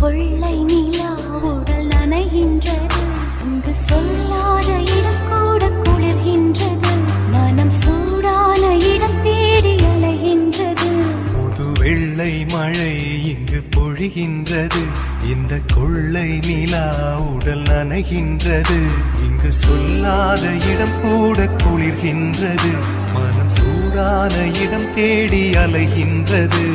கொள்ளை நிலா உடல் நனைகின்றது, இங்கு சொல்லாத இடம் கூட குளிர்கின்றது, மனம் சூடான இடம் தேடி அலைகின்றது. புது வெள்ளை மழை இங்கு பொழிகின்றது, இந்த கொள்ளை நிலா உடல் நனைகின்றது, இங்கு சொல்லாத இடம் கூட குளிர்கின்றது, மனம் சூடான இடம் தேடி அலைகின்றது.